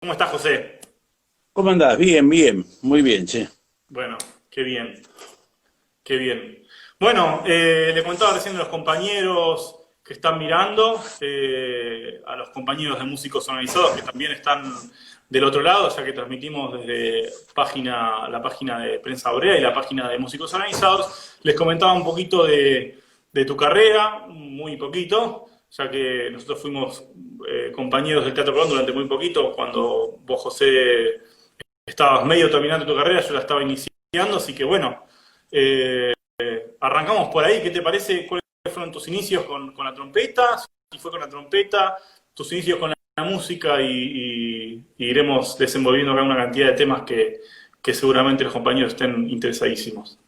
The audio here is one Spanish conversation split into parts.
¿Cómo estás, José? ¿Cómo andás? Bien, bien, muy bien, che. Bueno, qué bien, qué bien. Bueno, le contaba recién a los compañeros que están mirando, a los compañeros de músicos organizados que también están del otro lado, ya que transmitimos desde la página de Prensa Obrera y la página de músicos organizados. Les comentaba un poquito de tu carrera, muy poquito, ya que nosotros fuimos compañeros del Teatro Colón durante muy poquito, cuando vos, José, estabas medio terminando tu carrera, yo la estaba iniciando, así que bueno, arrancamos por ahí. ¿Qué te parece? ¿Cuáles fueron tus inicios con la trompeta? Si fue con la trompeta, tus inicios con la música y iremos desenvolviendo acá una cantidad de temas que seguramente los compañeros estén interesadísimos.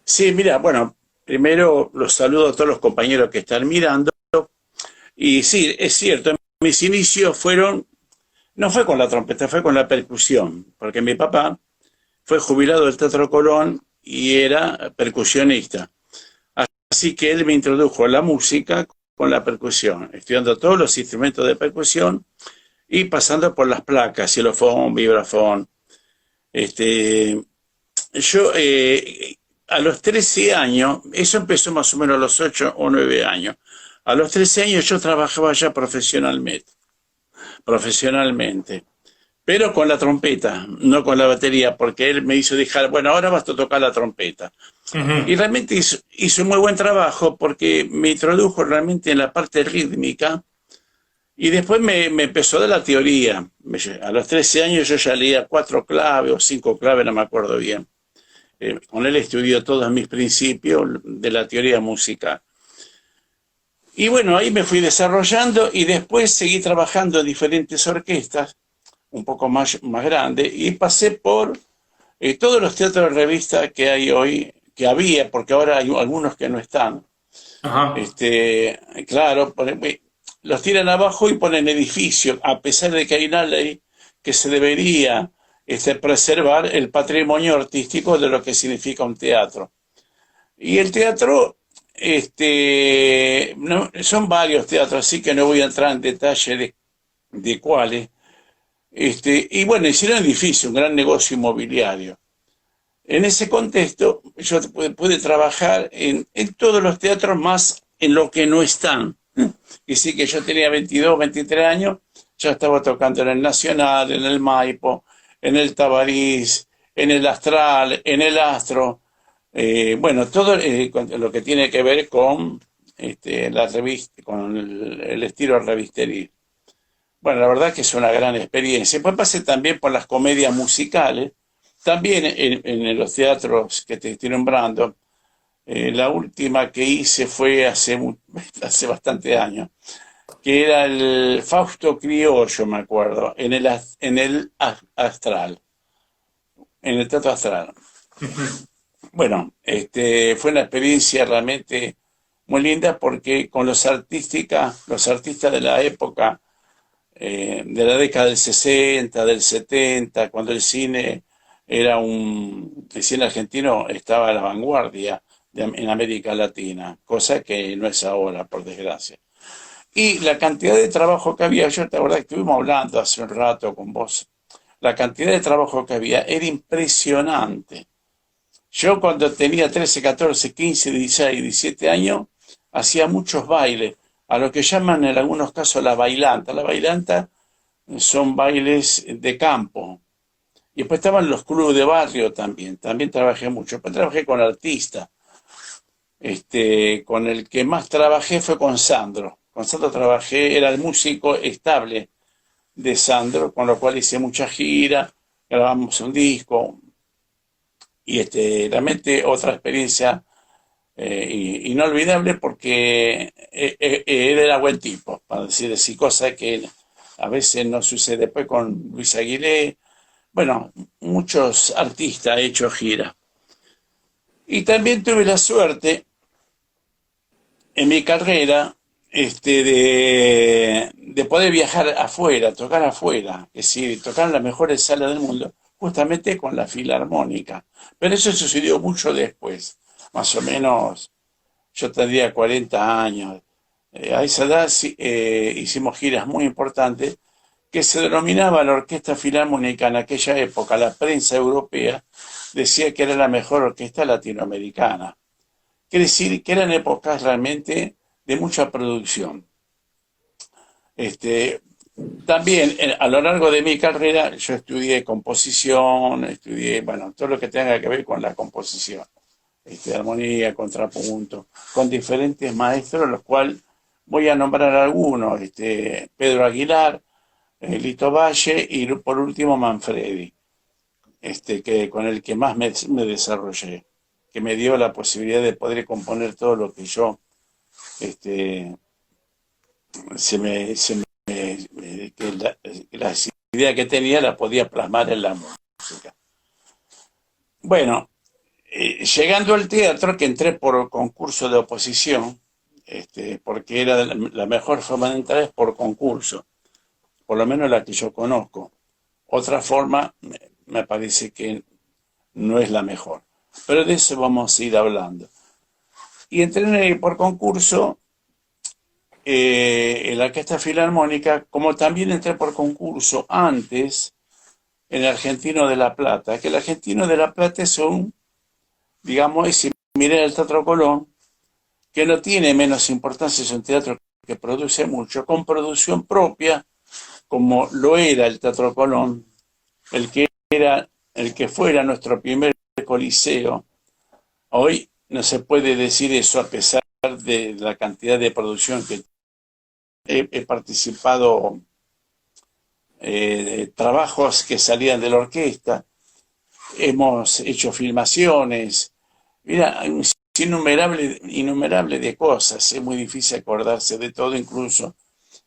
Sí, mira, bueno, primero los saludo a todos los compañeros que están mirando. Y sí, es cierto, mis inicios fueron, no fue con la trompeta, fue con la percusión, porque mi papá fue jubilado del Teatro Colón y era percusionista. Así que él me introdujo a la música con la percusión, estudiando todos los instrumentos de percusión y pasando por las placas, xilofón, vibrafón. Este, Yo a los 13 años, eso empezó más o menos a los 8 o 9 años. A los 13 años yo trabajaba ya profesionalmente, pero con la trompeta, no con la batería, porque él me hizo dejar, bueno, ahora vas a tocar la trompeta. Y Ujú. realmente hizo un muy buen trabajo porque me introdujo realmente en la parte rítmica y después me empezó de la teoría. A los 13 años yo ya leía 4 claves o 5 claves, no me acuerdo bien. Con él estudió todos mis principios de la teoría musical. Y bueno, ahí me fui desarrollando y después seguí trabajando en diferentes orquestas, un poco más grandes, y pasé por todos los teatros de revista que hay hoy, que había, porque ahora hay algunos que no están. Ajá. Este, claro, los tiran abajo y ponen edificios, a pesar de que hay una ley que se debería preservar el patrimonio artístico de lo que significa un teatro. Y el teatro, no, son varios teatros, así que no voy a entrar en detalle de cuáles. Y bueno, hicieron edificio, un gran negocio inmobiliario. En ese contexto, yo pude trabajar en todos los teatros más en lo que no están. Y sí que yo tenía 22, 23 años, ya estaba tocando en el Nacional, en el Maipo, en el Tabarís, en el Astral, en el Astro. Bueno, todo lo que tiene que ver con la revista, con el estilo revisteril. Bueno, la verdad que es una gran experiencia. Después pasé también por las comedias musicales, también en los teatros que te estoy nombrando. La última que hice fue hace bastante años, que era el Fausto Criollo, me acuerdo, en el Astral, en el Teatro Astral. Ujú. Bueno, fue una experiencia realmente muy linda porque con los artistas de la época, de la década del 60, del 70, cuando el cine argentino estaba a la vanguardia en América Latina, cosa que no es ahora, por desgracia. Y la cantidad de trabajo que había, yo la verdad que estuvimos hablando hace un rato con vos, la cantidad de trabajo que había era impresionante. Yo cuando tenía 13, 14, 15, 16, 17 años, hacía muchos bailes, a lo que llaman en algunos casos la bailanta. La bailanta son bailes de campo. Y después estaban los clubes de barrio también trabajé mucho. Después trabajé con artistas. Con el que más trabajé fue con Sandro. Con Sandro trabajé, era el músico estable de Sandro, con lo cual hice mucha gira, grabamos un disco, y realmente otra experiencia inolvidable porque él era buen tipo, para decir así, cosas que a veces no sucede. Después con Luis Aguilé, bueno, muchos artistas he hecho gira. Y también tuve la suerte en mi carrera de poder viajar afuera, tocar afuera, es decir, tocar en las mejores salas del mundo, justamente con la filarmónica. Pero eso sucedió mucho después, más o menos yo tendría 40 años. A esa edad sí, hicimos giras muy importantes que se denominaba la Orquesta Filarmónica en aquella época. La prensa europea decía que era la mejor orquesta latinoamericana. Quiere decir que eran épocas realmente de mucha producción. También a lo largo de mi carrera yo estudié composición, estudié, bueno, todo lo que tenga que ver con la composición, armonía, contrapunto, con diferentes maestros, los cuales voy a nombrar algunos, Pedro Aguilar, Lito Valle y por último Manfredi, con el que más me desarrollé, que me dio la posibilidad de poder componer todo lo que yo las ideas que tenía las podía plasmar en la música. Bueno, llegando al teatro, que entré por concurso de oposición, porque era la mejor forma de entrar es por concurso, por lo menos la que yo conozco. Otra forma me parece que no es la mejor, pero de eso vamos a ir hablando. Y entré por concurso en la Orquesta Filarmónica, como también entré por concurso antes en el Argentino de La Plata, que el Argentino de La Plata es digamos, es similar al Teatro Colón, que no tiene menos importancia, es un teatro que produce mucho, con producción propia, como lo era el Teatro Colón, el que fuera nuestro primer coliseo. Hoy no se puede decir eso a pesar de la cantidad de producción que he participado, de trabajos que salían de la orquesta, hemos hecho filmaciones, mira, innumerable de cosas, es muy difícil acordarse de todo, incluso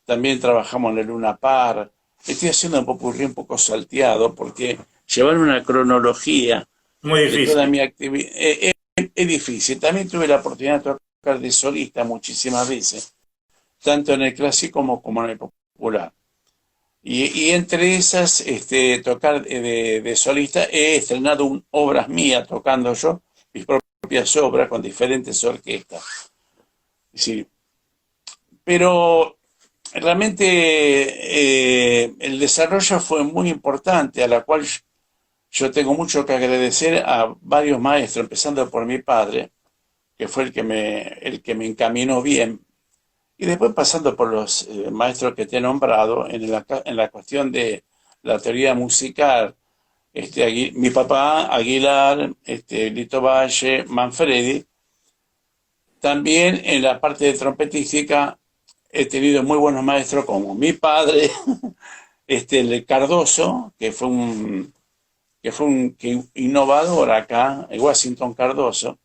también trabajamos en el Luna Par. Estoy haciendo un popurrí un poco salteado porque llevar una cronología Muy de toda difícil. mi actividad es difícil. También tuve la oportunidad de tocar de solista muchísimas veces, tanto en el clásico como en el popular. Y entre esas, tocar de solista, he estrenado obras mías tocando yo, mis propias obras con diferentes orquestas. Sí, pero realmente el desarrollo fue muy importante, a la cual yo tengo mucho que agradecer a varios maestros, empezando por mi padre, que fue el que me encaminó bien, y después pasando por los maestros que te he nombrado en la cuestión de la teoría musical, mi papá, Aguilar, Lito Valle, Manfredi. También en la parte de trompetística he tenido muy buenos maestros como mi padre, el Cardoso, que innovador acá, el Washington Cardoso,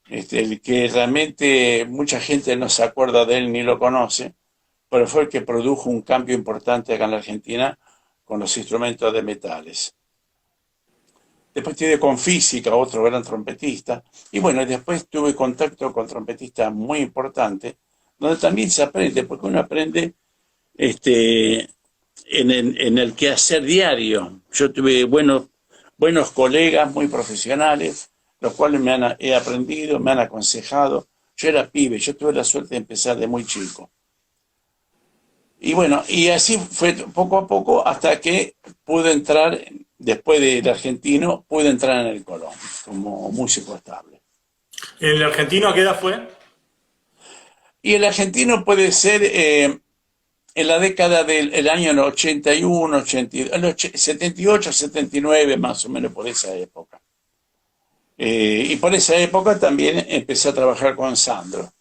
el que realmente mucha gente no se acuerda de él ni lo conoce, pero fue el que produjo un cambio importante acá en la Argentina con los instrumentos de metales. Después tuve con Física, otro gran trompetista, y bueno, después tuve contacto con trompetistas muy importantes, donde también se aprende, porque uno aprende en el quehacer diario. Yo tuve buenos colegas muy profesionales, los cuales he aprendido, me han aconsejado. Yo era pibe, yo tuve la suerte de empezar de muy chico. Y bueno, y así fue poco a poco hasta que pude entrar, después del argentino, pude entrar en el Colón como músico estable. ¿En el argentino a qué edad fue? Y el argentino puede ser en la década del año 81, 82, 78, 79, más o menos por esa época. Y por esa época también empecé a trabajar con Sandro,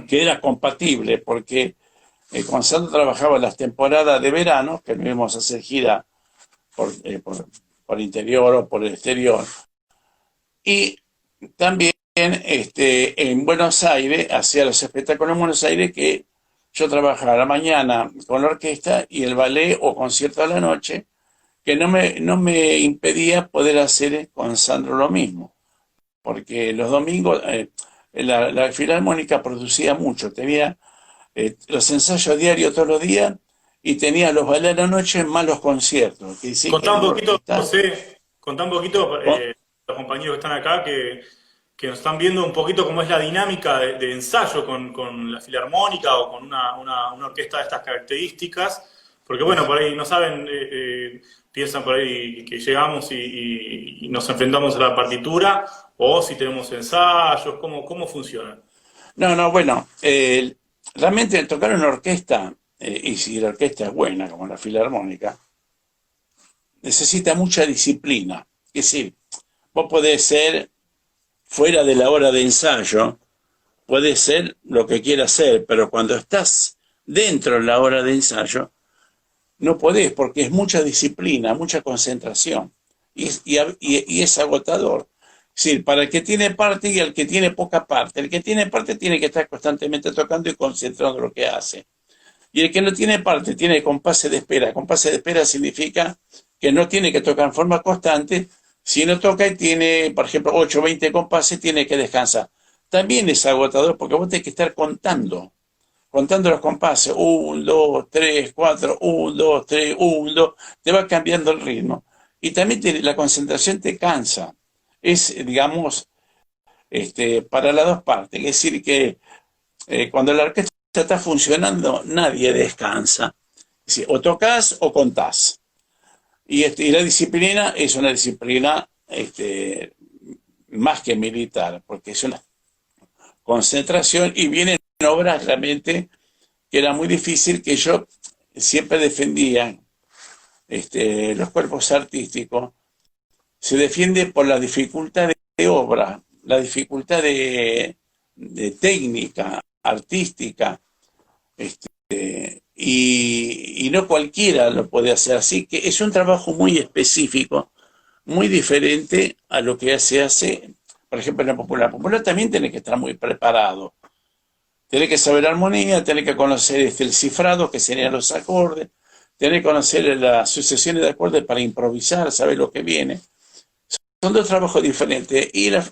que era compatible, porque con Sandro trabajaba en las temporadas de verano, que no íbamos a hacer gira por interior o por el exterior, y también en Buenos Aires, hacía los espectáculos en Buenos Aires, que yo trabajaba a la mañana con la orquesta y el ballet o concierto a la noche, que no me impedía poder hacer con Sandro lo mismo, porque los domingos la Filarmónica producía mucho, tenía los ensayos diarios todos los días y tenía los ballets a la noche más los conciertos, que sí que Contá un era una poquito, orquesta. José, contá un poquito, los compañeros que están acá, que nos están viendo un poquito cómo es la dinámica de ensayo con la filarmónica o con una orquesta de estas características, Porque bueno, por ahí no saben, piensan por ahí que llegamos y nos enfrentamos a la partitura, o si tenemos ensayos, ¿cómo funciona? No, no, bueno, realmente tocar una orquesta, y si la orquesta es buena, como la Filarmónica, necesita mucha disciplina. Es decir, vos podés ser fuera de la hora de ensayo, podés ser lo que quieras ser, pero cuando estás dentro de la hora de ensayo, no podés porque es mucha disciplina, mucha concentración y es agotador. Es decir, para el que tiene parte y el que tiene poca parte. El que tiene parte tiene que estar constantemente tocando y concentrando lo que hace. Y el que no tiene parte tiene compase de espera. Compase de espera significa que no tiene que tocar en forma constante. Si no toca y tiene, por ejemplo, 8 o 20 compases, tiene que descansar. También es agotador porque vos tenés que estar contando los compases, 1, 2, 3, 4, 1, 2, 3, 1, 2, te va cambiando el ritmo. Y también la concentración te cansa. Es, digamos, para las dos partes. Es decir, que cuando la orquesta está funcionando, nadie descansa. Es decir, o tocas o contás. Y la disciplina es una disciplina más que militar, porque es una concentración y vienen obras realmente que era muy difícil, que yo siempre defendía los cuerpos artísticos. Se defiende por la dificultad de obra, la dificultad de técnica artística, y no cualquiera lo puede hacer. Así que es un trabajo muy específico, muy diferente a lo que se hace, por ejemplo, en la popular. La popular también tiene que estar muy preparado. Tiene que saber armonía, tiene que conocer el cifrado, que serían los acordes, tiene que conocer las sucesiones de acordes para improvisar, saber lo que viene. Son dos trabajos diferentes. Y la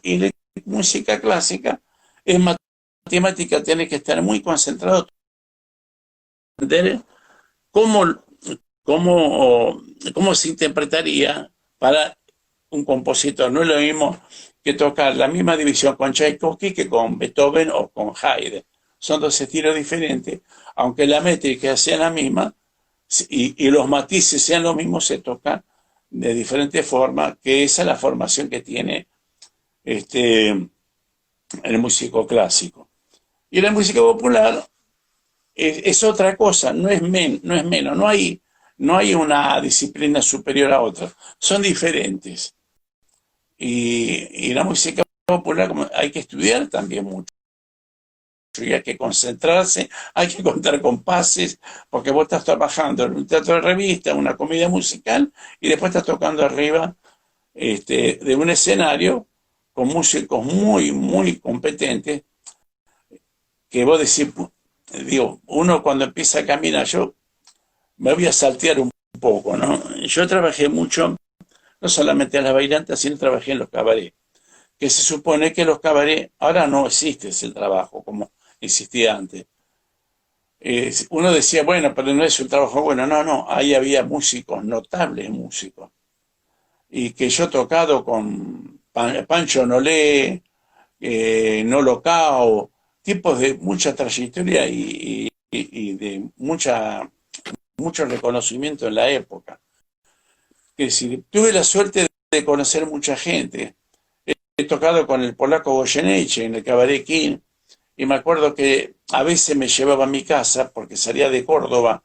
música clásica es matemática, tiene que estar muy concentrado, entender cómo, cómo se interpretaría para un compositor. No es lo mismo que tocar la misma división con Tchaikovsky que con Beethoven o con Haydn. Son dos estilos diferentes, aunque la métrica sea la misma y los matices sean los mismos, se toca de diferente forma, que esa es la formación que tiene el músico clásico. Y la música popular es otra cosa, no es menos, no hay una disciplina superior a otra, son diferentes. Y la música popular hay que estudiar también mucho. Y hay que concentrarse, hay que contar compases, porque vos estás trabajando en un teatro de revista, una comedia musical, y después estás tocando arriba de un escenario con músicos muy, muy competentes, que vos decís, digo, uno cuando empieza a caminar, yo me voy a saltear un poco, ¿no? Yo trabajé mucho, no solamente en las bailantas, sino trabajé en los cabarets, que se supone que los cabarets, ahora no existe ese trabajo como existía antes. Uno decía, bueno, pero no es un trabajo bueno. No, no, ahí había músicos, notables músicos. Y que yo he tocado con Pancho Nolé, Nolo Cao, tipos de mucha trayectoria y de mucho reconocimiento en la época. Es decir, tuve la suerte de conocer mucha gente. He tocado con el polaco Goyeneche en el Cabaret King, y me acuerdo que a veces me llevaba a mi casa, porque salía de Córdoba,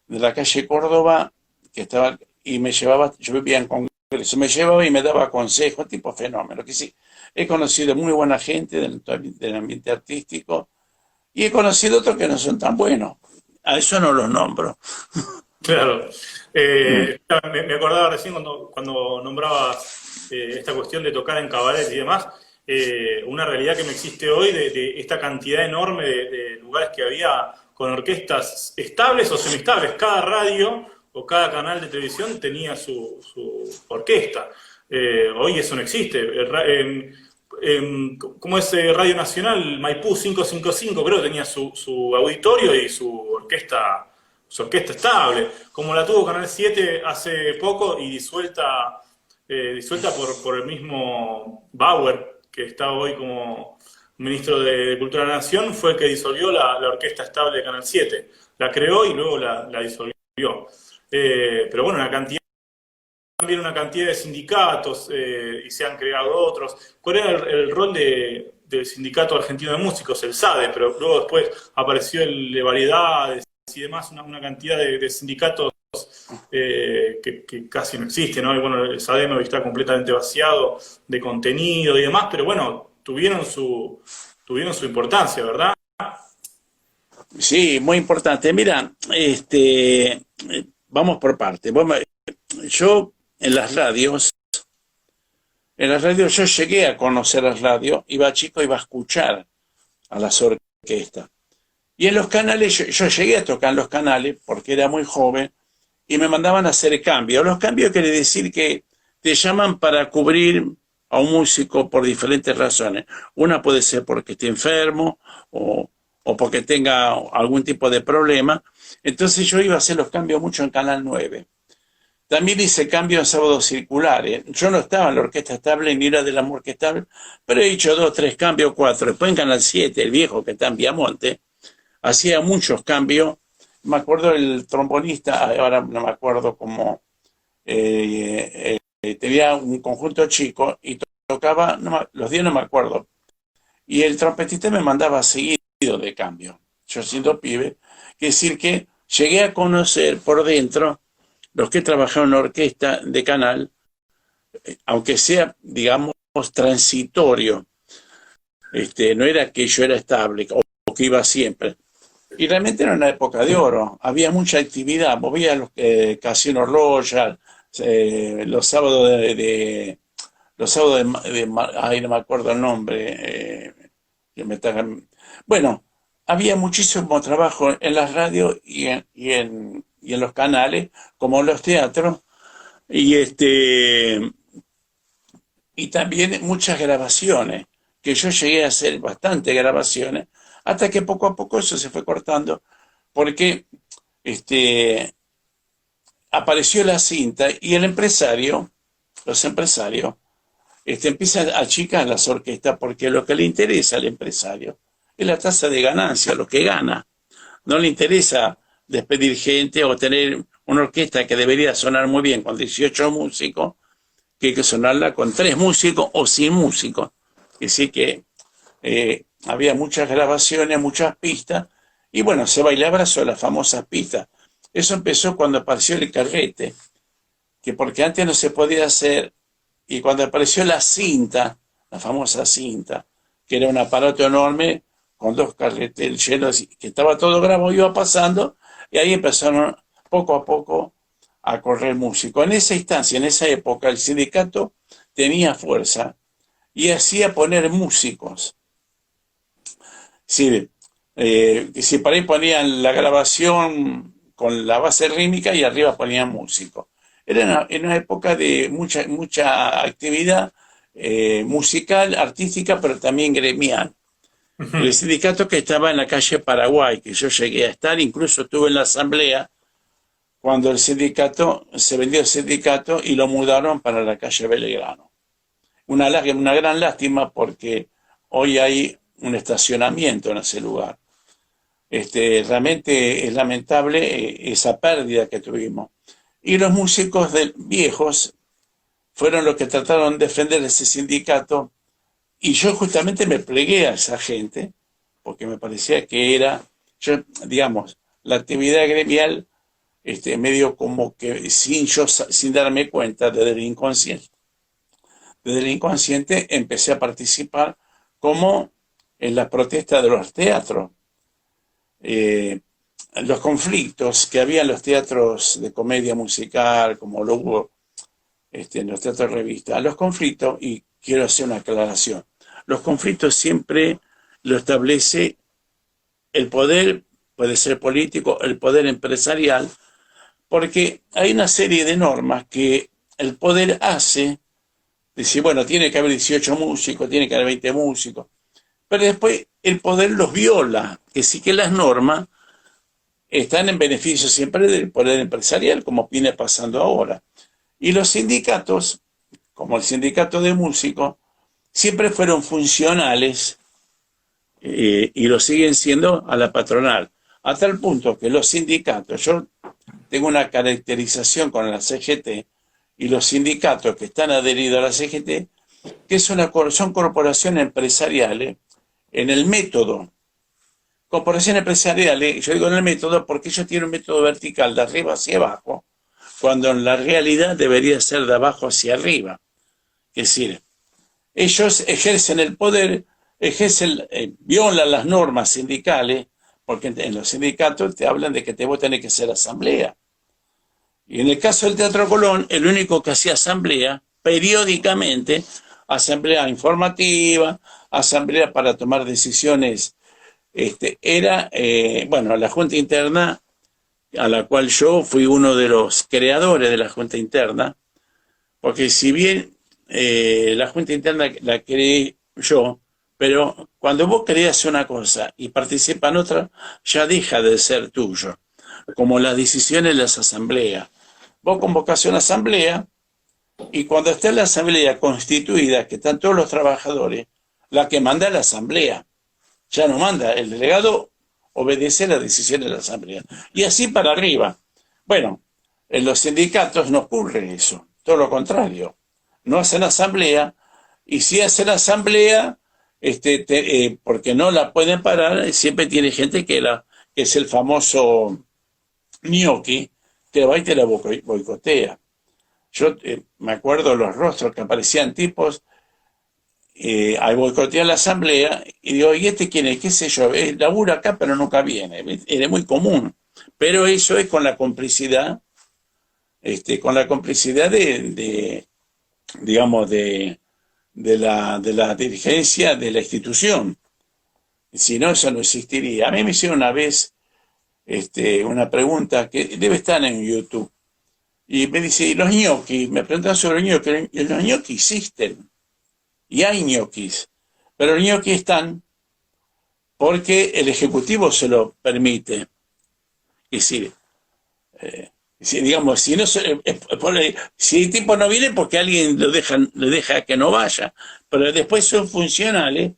de la calle Córdoba, que estaba, y me llevaba, yo vivía en Congreso, me llevaba y me daba consejos, tipo fenómeno, que sí. He conocido muy buena gente del ambiente artístico, y he conocido otros que no son tan buenos. A eso no los nombro. Claro. Me acordaba recién cuando nombrabas esta cuestión de tocar en cabaret y demás, una realidad que no existe hoy de esta cantidad enorme de lugares que había con orquestas estables o semiestables. Cada radio o cada canal de televisión tenía su orquesta. Hoy eso no existe. ¿Cómo es Radio Nacional? Maipú 555 creo que tenía su auditorio y su orquesta estable, como la tuvo Canal 7 hace poco y disuelta por el mismo Bauer, que está hoy como ministro de Cultura de la Nación, fue el que disolvió la orquesta estable de Canal 7. La creó y luego la disolvió. Pero bueno, también una cantidad de sindicatos y se han creado otros. ¿Cuál era el rol del Sindicato Argentino de Músicos, el SADE? Pero luego después apareció el de Variedades y demás, una cantidad de sindicatos que casi no existe, ¿no? Y bueno, el SADEM hoy está completamente vaciado de contenido y demás, pero bueno, tuvieron su importancia, ¿verdad? Sí, muy importante. Mira, vamos por parte. Yo en las radios yo llegué a conocer las radios, iba chico, iba a escuchar a las orquestas. Y en los canales, yo llegué a tocar en los canales porque era muy joven y me mandaban a hacer cambios. Los cambios quiere decir que te llaman para cubrir a un músico por diferentes razones. Una puede ser porque esté enfermo o porque tenga algún tipo de problema. Entonces yo iba a hacer los cambios mucho en Canal 9. También hice cambios en sábados circulares. Yo no estaba en la orquesta estable ni era de la orquesta estable, pero he hecho 2, 3 cambios, 4. Después en Canal 7, el viejo que está en Viamonte, hacía muchos cambios. Me acuerdo el trombonista, ahora no me acuerdo cómo, tenía un conjunto chico y tocaba, los días no me acuerdo, y el trompetista me mandaba seguido de cambio, yo siendo pibe, que decir que llegué a conocer por dentro los que trabajaron en la orquesta de Canal, aunque sea, digamos, transitorio, no era que yo era estable o que iba siempre. Y realmente era una época de oro, había mucha actividad, movía los Casino Royal, los sábados los sábados ay, no me acuerdo el nombre, bueno, había muchísimo trabajo en las radios y en los canales, como en los teatros, y y también muchas grabaciones, que yo llegué a hacer bastantes grabaciones, hasta que poco a poco eso se fue cortando, porque apareció la cinta y los empresarios, empiezan a achicar las orquestas porque lo que le interesa al empresario es la tasa de ganancia, lo que gana. No le interesa despedir gente o tener una orquesta que debería sonar muy bien con 18 músicos, que hay que sonarla con 3 músicos o sin músicos. Es decir que había muchas grabaciones, muchas pistas, y bueno, se bailaba sobre las famosas pistas. Eso empezó cuando apareció el carrete, que porque antes no se podía hacer, y cuando apareció la cinta, la famosa cinta, que era un aparato enorme con 2 carretes llenos, que estaba todo grabado, iba pasando, y ahí empezaron poco a poco a correr músicos. En esa instancia, en esa época, el sindicato tenía fuerza y hacía poner músicos. Sí, si por ahí ponían la grabación con la base rítmica y arriba ponían músicos. Era una época de mucha actividad musical, artística, pero también gremial. El sindicato que estaba en la calle Paraguay, que yo llegué a estar, incluso estuve en la asamblea cuando se vendió el sindicato y lo mudaron para la calle Belgrano. Una gran lástima porque hoy hay un estacionamiento en ese lugar. Realmente es lamentable esa pérdida que tuvimos. Y los músicos viejos fueron los que trataron de defender ese sindicato y yo justamente me plegué a esa gente porque me parecía que digamos, la actividad gremial medio como que sin darme cuenta desde el inconsciente. Desde el inconsciente empecé a participar como en la protesta de los teatros. Los conflictos que había en los teatros de comedia musical, como lo hubo en los teatros de revista, los conflictos, y quiero hacer una aclaración, los conflictos siempre lo establece el poder, puede ser político, el poder empresarial, porque hay una serie de normas que el poder hace, decir, bueno, tiene que haber 18 músicos, tiene que haber 20 músicos, pero después el poder los viola, que sí que las normas están en beneficio siempre del poder empresarial, como viene pasando ahora. Y los sindicatos, como el sindicato de músicos, siempre fueron funcionales y lo siguen siendo a la patronal, a tal punto que los sindicatos, yo tengo una caracterización con la CGT y los sindicatos que están adheridos a la CGT, que son corporaciones empresariales en el método. Corporaciones empresariales, yo digo en el método porque ellos tienen un método vertical de arriba hacia abajo, cuando en la realidad debería ser de abajo hacia arriba. Es decir, ellos ejercen el poder, violan las normas sindicales, porque en los sindicatos te hablan de que vos tenés que hacer asamblea. Y en el caso del Teatro Colón, el único que hacía asamblea, periódicamente, asamblea informativa, asamblea para tomar decisiones, era, bueno, la Junta Interna, a la cual yo fui uno de los creadores de la Junta Interna, porque si bien la Junta Interna la creé yo, pero cuando vos creas una cosa y participa en otra, ya deja de ser tuyo, como las decisiones de las asambleas. Vos convocás una asamblea y cuando está la asamblea constituida, que están todos los trabajadores, la que manda es la asamblea. Ya no manda, el delegado obedece las decisiones de la asamblea. Y así para arriba. Bueno, en los sindicatos no ocurre eso, todo lo contrario. No hacen asamblea, y si hacen asamblea, porque no la pueden parar, siempre tiene gente que es el famoso ñoqui, te va y te la boicotea. Yo me acuerdo los rostros que aparecían tipos al boicotear la asamblea, y digo, ¿y este quién es? ¿Qué sé yo? Labura acá, pero nunca viene. Era muy común. Pero eso es con la complicidad, digamos, de la dirigencia de la institución. Si no, eso no existiría. A mí me hicieron una vez una pregunta que debe estar en YouTube. Y me dice, ¿y los ñoquis? Me preguntan sobre los ñoquis. Y los ñoquis existen. Y hay ñoquis. Pero los ñoquis están porque el Ejecutivo se lo permite. Es decir, digamos, si el tipo no viene porque alguien le deja que no vaya. Pero después son funcionales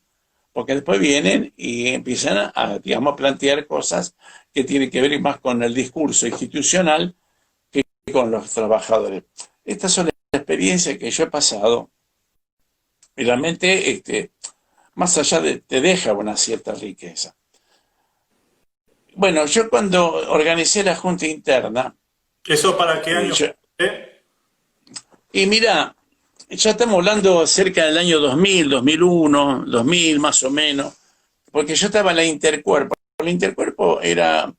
porque después vienen y empiezan digamos, plantear cosas que tienen que ver más con el discurso institucional que con los trabajadores. Estas son las experiencias que yo he pasado y realmente, más allá te deja una cierta riqueza. Bueno, yo cuando organicé la Junta Interna... ¿Eso para qué año? Y mira, ya estamos hablando cerca del año 2000, 2001, 2000 más o menos, porque yo estaba en la Intercuerpo. La Intercuerpo era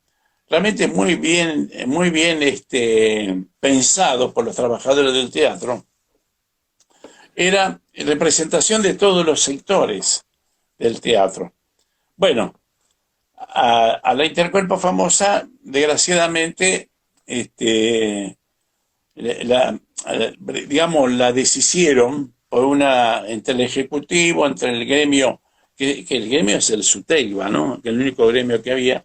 realmente muy bien pensado por los trabajadores del teatro. Era representación de todos los sectores del teatro. Bueno, a la Intercuerpo famosa, desgraciadamente, digamos, la deshicieron entre el Ejecutivo, entre el gremio, que el gremio es el SUTEIBA, ¿no? Que es el único gremio que había.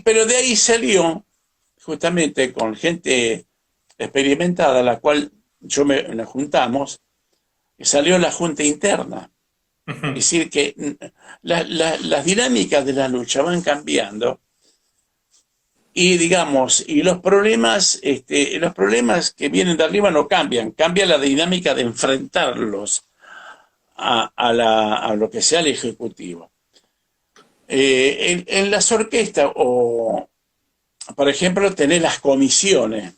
Pero de ahí salió, justamente con gente experimentada, la cual nos juntamos, y salió la Junta Interna. Es decir, que las dinámicas de la lucha van cambiando y, digamos, y los problemas que vienen de arriba no cambian, cambia la dinámica de enfrentarlos a lo que sea el Ejecutivo. En las orquestas, por ejemplo, tenés las comisiones.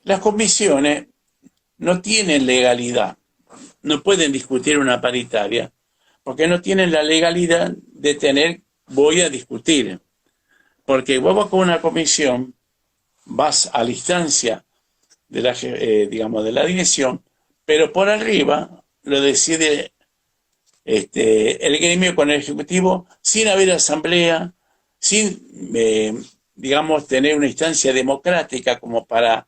Las comisiones no tienen legalidad, no pueden discutir una paritaria, porque no tienen la legalidad de voy a discutir. Porque vos vas con una comisión, vas a la instancia de la dirección, pero por arriba lo decide el gremio con el Ejecutivo, sin haber asamblea, sin, tener una instancia democrática como para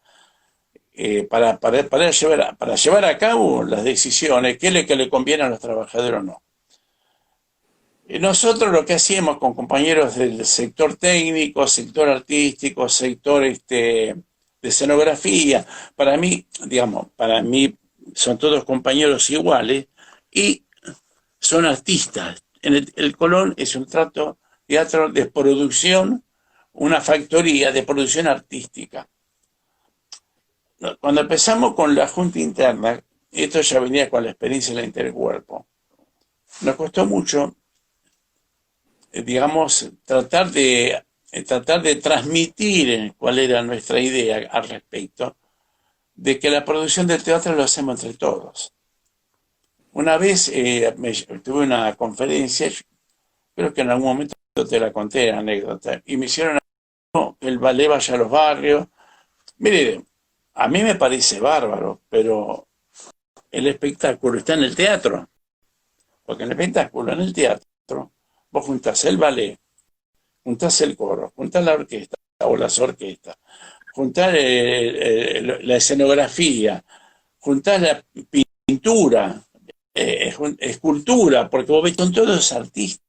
llevar a cabo las decisiones, qué es lo que le conviene a los trabajadores o no. Nosotros lo que hacíamos con compañeros del sector técnico, sector artístico, sector de escenografía, para mí son todos compañeros iguales y son artistas. En el Colón es un trato, teatro de producción, una factoría de producción artística. Cuando empezamos con la Junta Interna, esto ya venía con la experiencia del intercuerpo, nos costó mucho, digamos, tratar de transmitir cuál era nuestra idea al respecto, de que la producción del teatro lo hacemos entre todos. Una vez tuve una conferencia, creo que en algún momento te la conté, anécdota, y me hicieron que el ballet vaya a los barrios. Mire, a mí me parece bárbaro, pero el espectáculo está en el teatro. Porque en el espectáculo, en el teatro, vos juntás el ballet, juntás el coro, juntás la orquesta o las orquestas, juntás la escenografía, juntás la pintura, escultura, porque vos ves con todos los artistas.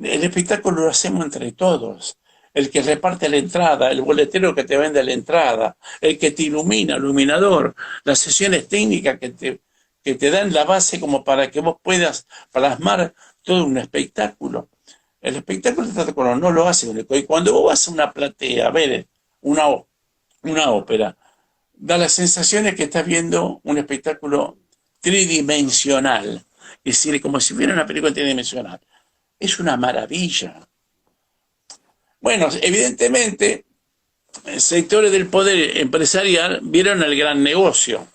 El espectáculo lo hacemos entre todos. El que reparte la entrada, el boletero que te vende la entrada, el que te ilumina, el iluminador, las sesiones técnicas que te dan la base como para que vos puedas plasmar todo un espectáculo. El espectáculo de teatro colón no lo hace único. Y cuando vos vas a una platea a ver una ópera, da la sensación de que estás viendo un espectáculo tridimensional. Es decir, como si fuera una película tridimensional. Es una maravilla. Bueno, evidentemente, sectores del poder empresarial vieron el gran negocio.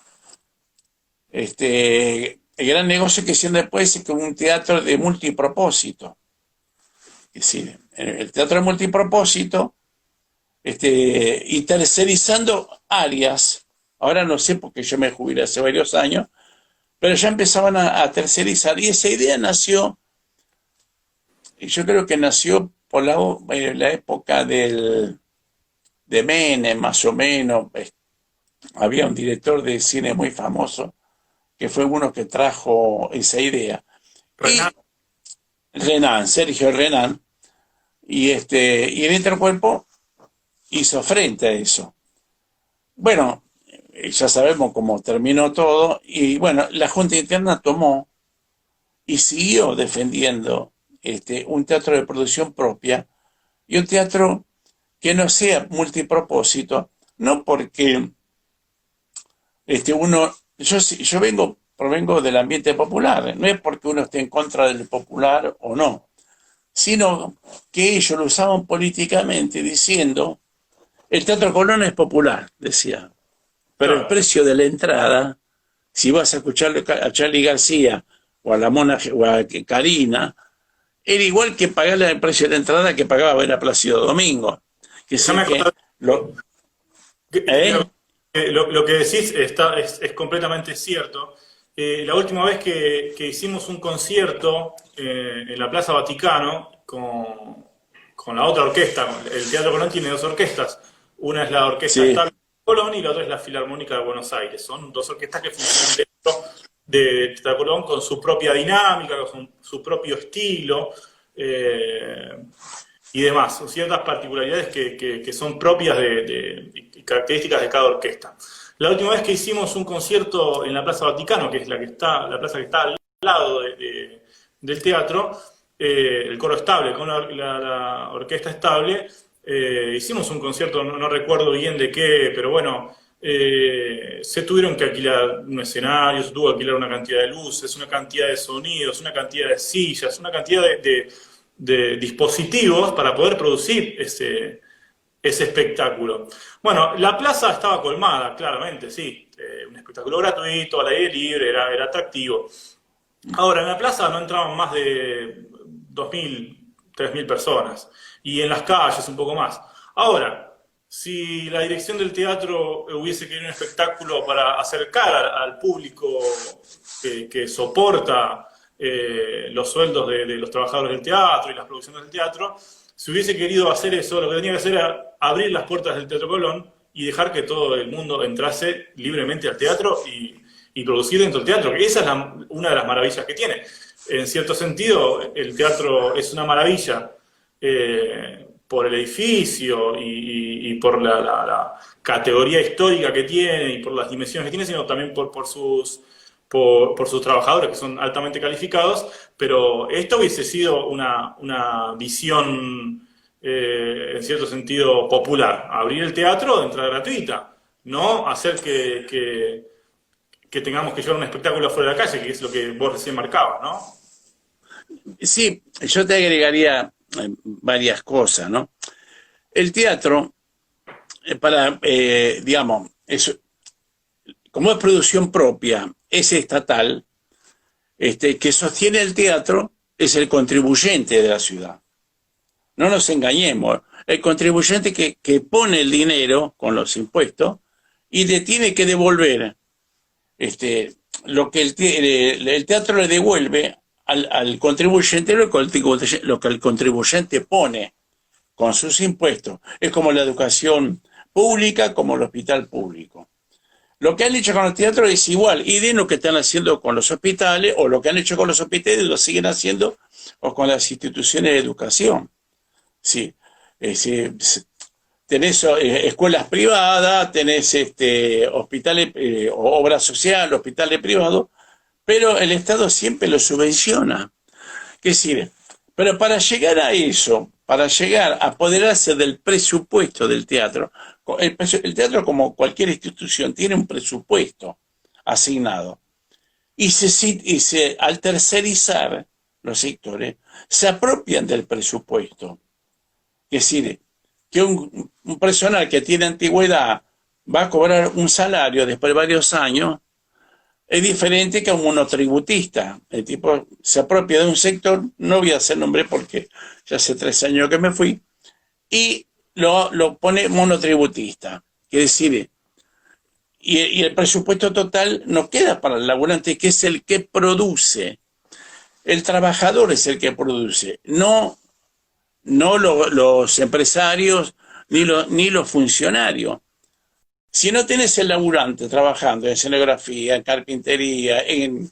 El gran negocio que hicieron después es con un teatro de multipropósito. Es decir, el teatro de multipropósito, y tercerizando áreas. Ahora no sé porque yo me jubilé hace varios años, pero ya empezaban a tercerizar. Y esa idea nació, y yo creo que nació por la época de Menem, más o menos. Había un director de cine muy famoso que fue uno que trajo esa idea. Renan. Y Renan, Sergio Renan, y el Intercuerpo hizo frente a eso. Bueno, ya sabemos cómo terminó todo, y bueno, la Junta Interna tomó y siguió defendiendo un teatro de producción propia y un teatro que no sea multipropósito, no porque yo provengo del ambiente popular, no es porque uno esté en contra del popular o no, sino que ellos lo usaban políticamente diciendo, el Teatro Colón es popular, decía, pero el precio de la entrada, si vas a escuchar a Charly García o a la Mona o a Karina, era igual que pagarle el precio de la entrada que pagaba ver a Plácido Domingo. Que sí que lo que decís es completamente cierto. La última vez que hicimos un concierto en la Plaza Vaticano con la otra orquesta, el Teatro Colón tiene dos orquestas. Una es la Orquesta Estable de Colón y la otra es la Filarmónica de Buenos Aires. Son dos orquestas que funcionan dentro de Teatro Colón con su propia dinámica, con su propio estilo y demás. Son ciertas particularidades que son propias y características de cada orquesta. La última vez que hicimos un concierto en la Plaza Vaticano, que es la plaza que está al lado del teatro, el coro estable con la orquesta estable, hicimos un concierto, no recuerdo bien de qué, pero bueno, se tuvieron que alquilar un escenario, se tuvo que alquilar una cantidad de luces, una cantidad de sonidos, una cantidad de sillas, una cantidad de dispositivos para poder producir ese espectáculo. Bueno, la plaza estaba colmada, claramente, sí. Un espectáculo gratuito, al aire libre, era atractivo. Ahora, en la plaza no entraban más de 2.000, 3.000 personas. Y en las calles un poco más. Ahora, si la dirección del teatro hubiese querido un espectáculo para acercar al público que soporta los sueldos de los trabajadores del teatro y las producciones del teatro, si hubiese querido hacer eso, lo que tenía que hacer era abrir las puertas del Teatro Colón y dejar que todo el mundo entrase libremente al teatro y producir dentro del teatro, que esa es una de las maravillas que tiene. En cierto sentido, el teatro es una maravilla por el edificio y por la categoría histórica que tiene y por las dimensiones que tiene, sino también por sus por sus trabajadores, que son altamente calificados, pero esto hubiese sido una visión, en cierto sentido, popular. Abrir el teatro de entrada gratuita, no hacer que tengamos que llevar un espectáculo afuera de la calle, que es lo que vos recién marcabas, ¿no? Sí, yo te agregaría varias cosas, ¿no? El teatro, digamos, como es producción propia, es estatal, que sostiene el teatro es el contribuyente de la ciudad. No nos engañemos, el contribuyente que pone el dinero con los impuestos y le tiene que devolver lo que el teatro le devuelve al contribuyente, lo que el contribuyente pone con sus impuestos. Es como la educación pública, como el hospital público. Lo que han hecho con el teatro es igual, y de lo que están haciendo con los hospitales, o lo que han hecho con los hospitales, lo siguen haciendo, o con las instituciones de educación. Sí, tenés escuelas privadas, tenés hospitales, obra social, hospitales privados, pero el Estado siempre lo subvenciona. ¿Qué decir? Pero para llegar a eso, para llegar a apoderarse del presupuesto del teatro, el teatro, como cualquier institución, tiene un presupuesto asignado. Al tercerizar los sectores, se apropian del presupuesto. Es decir, que un personal que tiene antigüedad va a cobrar un salario después de varios años, es diferente que un monotributista. El tipo se apropia de un sector, no voy a hacer nombre porque ya hace 3 años que me fui, y lo pone monotributista. Quiere decir, y el presupuesto total no queda para el laburante, que es el que produce. El trabajador es el que produce, no los empresarios ni los funcionarios. Si no tenés el laburante trabajando en escenografía, en carpintería, en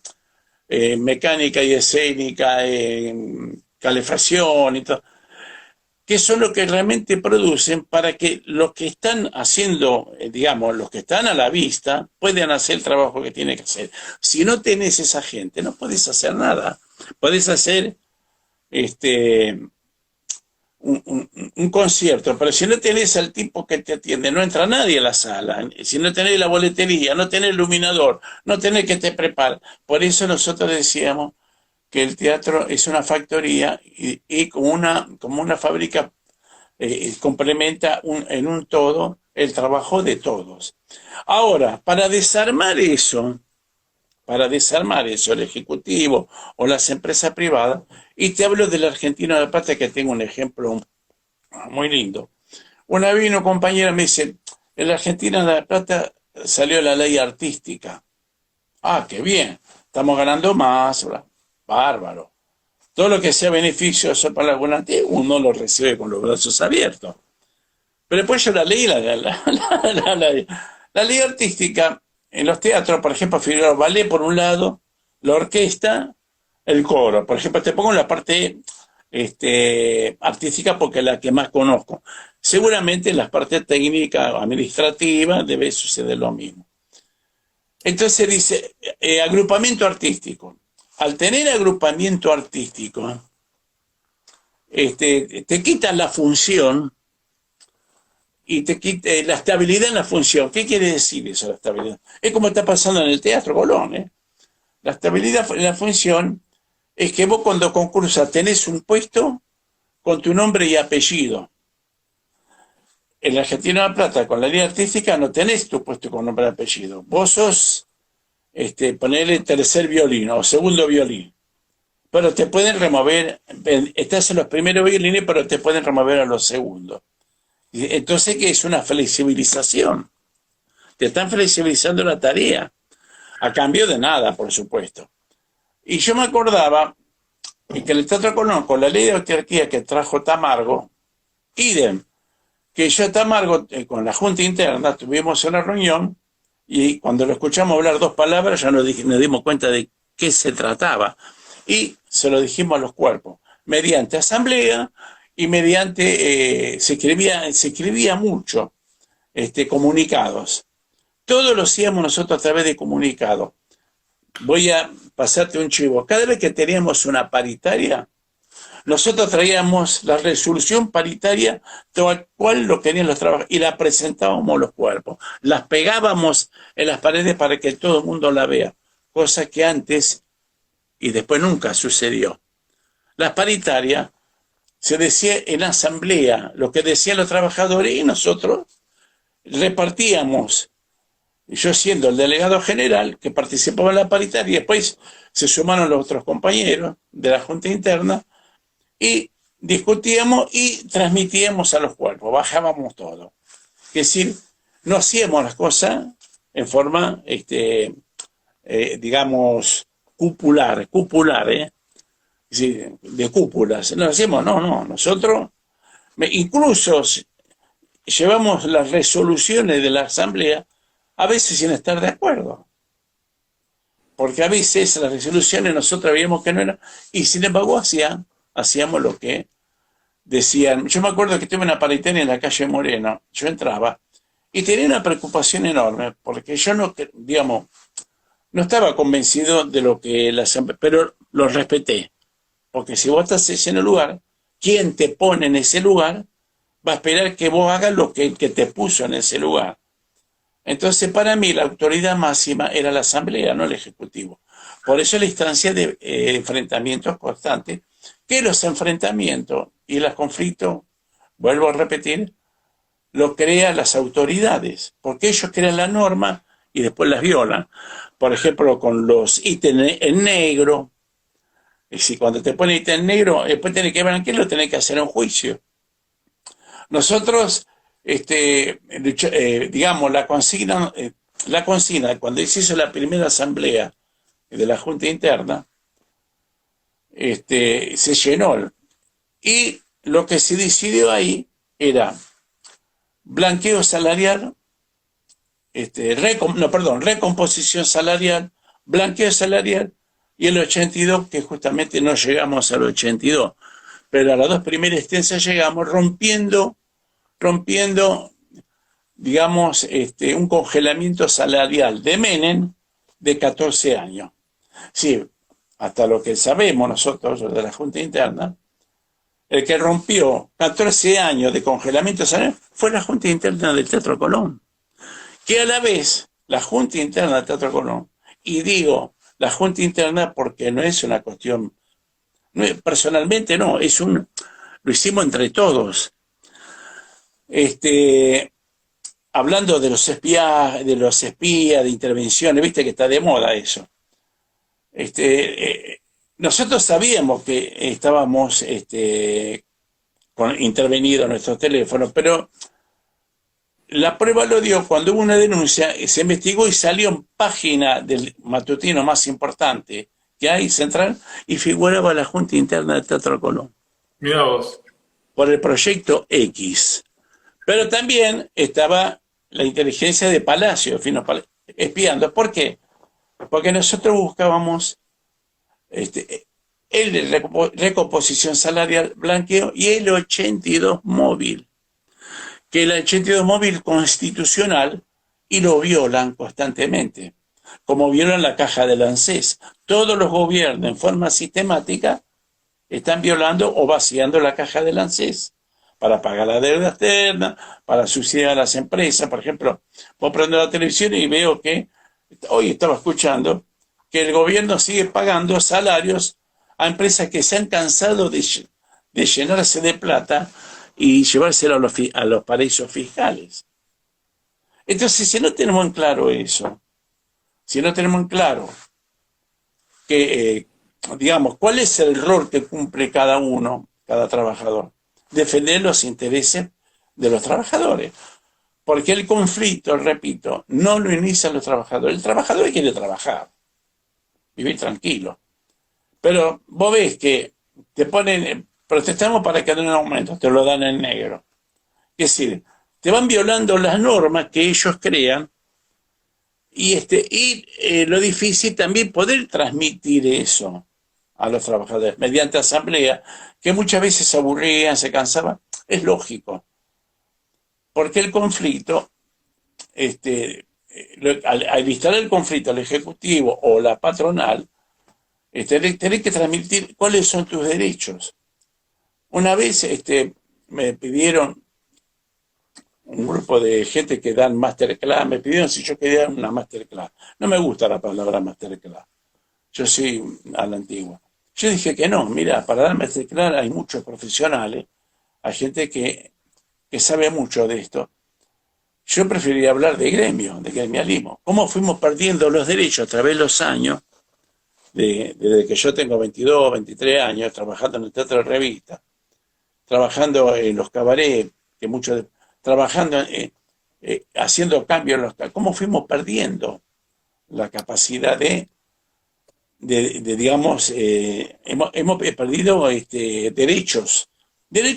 mecánica y escénica, en calefacción y todo, que son los que realmente producen para que los que están haciendo, digamos, los que están a la vista, puedan hacer el trabajo que tienen que hacer. Si no tenés esa gente, no podés hacer nada. Podés hacer un concierto, pero si no tenés al tipo que te atiende, no entra nadie a la sala. Si no tenés la boletería, no tenés el iluminador, no tenés que te preparar. Por eso nosotros decíamos que el teatro es una factoría y como una fábrica complementa en un todo el trabajo de todos. Ahora, para desarmar eso, el Ejecutivo o las empresas privadas, y te hablo del Argentino de La Plata, que tengo un ejemplo muy lindo. Una vez una compañera me dice, en la Argentina de La Plata salió la ley artística. Ah, qué bien, estamos ganando más, bárbaro. Todo lo que sea beneficioso para el laburante, uno lo recibe con los brazos abiertos. Pero después yo la leí, la ley artística en los teatros, por ejemplo, figura el ballet por un lado, la orquesta, el coro. Por ejemplo, te pongo la parte artística porque es la que más conozco. Seguramente en las partes técnicas o administrativas debe suceder lo mismo. Entonces dice, agrupamiento artístico. Al tener agrupamiento artístico, te quitan la función y te quita la estabilidad en la función. ¿Qué quiere decir eso, la estabilidad? Es como está pasando en el Teatro Colón, ¿eh? La estabilidad en la función es que vos cuando concursas tenés un puesto con tu nombre y apellido. En la Argentina de La Plata, con la ley artística, no tenés tu puesto con nombre y apellido. Vos sos, ponerle tercer violín o segundo violín. Pero te pueden remover, estás en los primeros violines, pero te pueden remover a los segundos. Entonces, ¿qué es una flexibilización? Te están flexibilizando la tarea, a cambio de nada, por supuesto. Y yo me acordaba que el Teatro Colón, con la ley de autarquía que trajo Tamargo, idem, que yo Tamargo, con la Junta Interna, tuvimos una reunión y cuando lo escuchamos hablar 2 palabras ya nos dimos cuenta de qué se trataba. Y se lo dijimos a los cuerpos, mediante asamblea y mediante, se escribía mucho, comunicados. Todo lo hacíamos nosotros a través de comunicados. voy a pasarte un chivo. Cada vez que teníamos una paritaria, nosotros traíamos la resolución paritaria tal cual lo querían los trabajadores y la presentábamos los cuerpos. Las pegábamos en las paredes para que todo el mundo la vea, cosa que antes y después nunca sucedió. Las paritarias se decía en asamblea lo que decían los trabajadores y nosotros repartíamos. Yo siendo el delegado general que participaba en la paritaria y después se sumaron los otros compañeros de la Junta Interna y discutíamos y transmitíamos a los cuerpos, bajábamos todo. Es decir, no hacíamos las cosas en forma, digamos, cupular, de cúpulas. No hacíamos, no, nosotros incluso llevamos las resoluciones de la asamblea a veces sin estar de acuerdo. Porque a veces las resoluciones nosotros veíamos que no eran, y sin embargo hacíamos lo que decían. Yo me acuerdo que tuve una paritaria en la calle Moreno, yo entraba y tenía una preocupación enorme, porque yo no, digamos, no estaba convencido de lo que la asamblea, pero lo respeté. Porque si vos estás en el lugar, quien te pone en ese lugar va a esperar que vos hagas lo que te puso en ese lugar. Entonces, para mí, la autoridad máxima era la asamblea, no el ejecutivo. Por eso la instancia de enfrentamientos constantes, que los enfrentamientos y los conflictos, vuelvo a repetir, lo crean las autoridades, porque ellos crean la norma y después las violan. Por ejemplo, con los ítems en negro. Y si cuando te ponen ítem en negro, después tenés que ver en qué lo tenés que hacer un juicio. Nosotros, digamos, la consigna, cuando se hizo la primera asamblea de la Junta Interna, se llenó. Y lo que se decidió ahí era blanqueo salarial, recomposición salarial, blanqueo salarial, y el 82, que justamente no llegamos al 82, pero a las dos primeras instancias llegamos rompiendo, digamos, un congelamiento salarial de Menem de 14 años. Sí, hasta lo que sabemos nosotros de la Junta Interna, el que rompió 14 años de congelamiento salarial fue la Junta Interna del Teatro Colón, que a la vez la Junta Interna del Teatro Colón, y digo la Junta Interna porque no es una cuestión, personalmente no, lo hicimos entre todos. Hablando de los espías, de intervenciones, viste que está de moda eso. Nosotros sabíamos que estábamos intervenidos en nuestros teléfonos, pero la prueba lo dio cuando hubo una denuncia, se investigó y salió en página del matutino más importante que hay, central, y figuraba la Junta Interna del Teatro Colón. Mirá vos. Por el proyecto X. Pero también estaba la inteligencia de Palacio, espiando. ¿Por qué? Porque nosotros buscábamos el recomposición salarial, blanqueo y el 82 móvil. Que el 82 móvil constitucional y lo violan constantemente, como violan la caja del ANSES. Todos los gobiernos en forma sistemática están violando o vaciando la caja del ANSES para pagar la deuda externa, para subsidiar a las empresas. Por ejemplo, vos prendo la televisión y veo que, hoy estaba escuchando, que el gobierno sigue pagando salarios a empresas que se han cansado de llenarse de plata y llevárselo a los paraísos fiscales. Entonces, si no tenemos en claro eso, si no tenemos en claro que, digamos, cuál es el rol que cumple cada uno, cada trabajador, defender los intereses de los trabajadores. Porque el conflicto, repito, no lo inician los trabajadores. El trabajador quiere trabajar, vivir tranquilo. Pero vos ves que te ponen, protestamos para que den un aumento, te lo dan en negro. Es decir, te van violando las normas que ellos crean y lo difícil también poder transmitir eso a los trabajadores mediante asamblea, que muchas veces se aburrían, se cansaban. Es lógico, porque el conflicto al instalar el conflicto al Ejecutivo o la patronal, tenés que transmitir cuáles son tus derechos. Una vez me pidieron un grupo de gente que dan masterclass, me pidieron si yo quería dar una masterclass. No me gusta la palabra masterclass. Yo soy a la antigua. Yo dije que no, mira, para dar masterclass hay muchos profesionales, hay gente que sabe mucho de esto. Yo preferiría hablar de gremio, de gremialismo. Cómo fuimos perdiendo los derechos a través de los años, desde que yo tengo 22, 23 años, trabajando en el teatro de revista, trabajando en los cabarets, que muchos, trabajando, haciendo cambios en los cabarets. Cómo fuimos perdiendo la capacidad digamos, hemos perdido derechos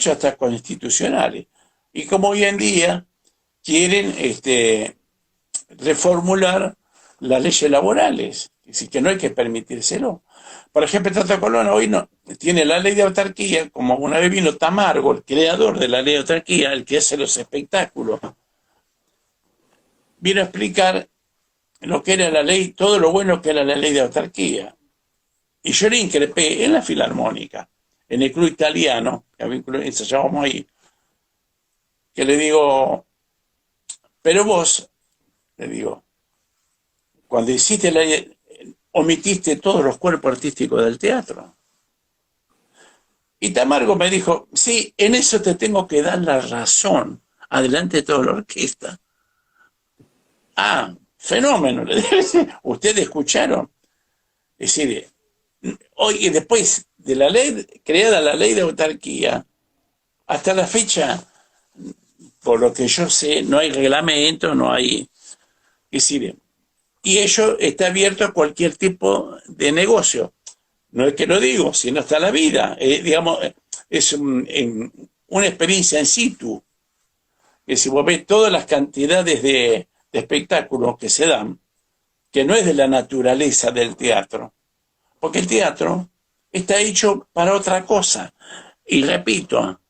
hasta constitucionales. Y como hoy en día quieren reformular las leyes laborales, es decir, que no hay que permitírselo. Por ejemplo, el Teatro Colón hoy no tiene la ley de autarquía, como una vez vino Tamargo, el creador de la ley de autarquía, el que hace los espectáculos, vino a explicar lo que era la ley, todo lo bueno que era la ley de autarquía. Y yo le increpé en la Filarmónica, en el club italiano, que ensayábamos ahí, que le digo, pero vos, le digo, cuando hiciste la ley, omitiste todos los cuerpos artísticos del teatro. Y Tamargo me dijo, sí, en eso te tengo que dar la razón, adelante de toda la orquesta. Ah, fenómeno, le dije, ustedes escucharon. Es decir, hoy, después de la ley, creada la ley de autarquía, hasta la fecha, por lo que yo sé, no hay reglamento, no hay... Es decir, y ello está abierto a cualquier tipo de negocio. No es que lo digo, sino está la vida. Digamos, es una experiencia en situ. Que si vos ves todas las cantidades de espectáculos que se dan, que no es de la naturaleza del teatro, porque el teatro está hecho para otra cosa. Y repito,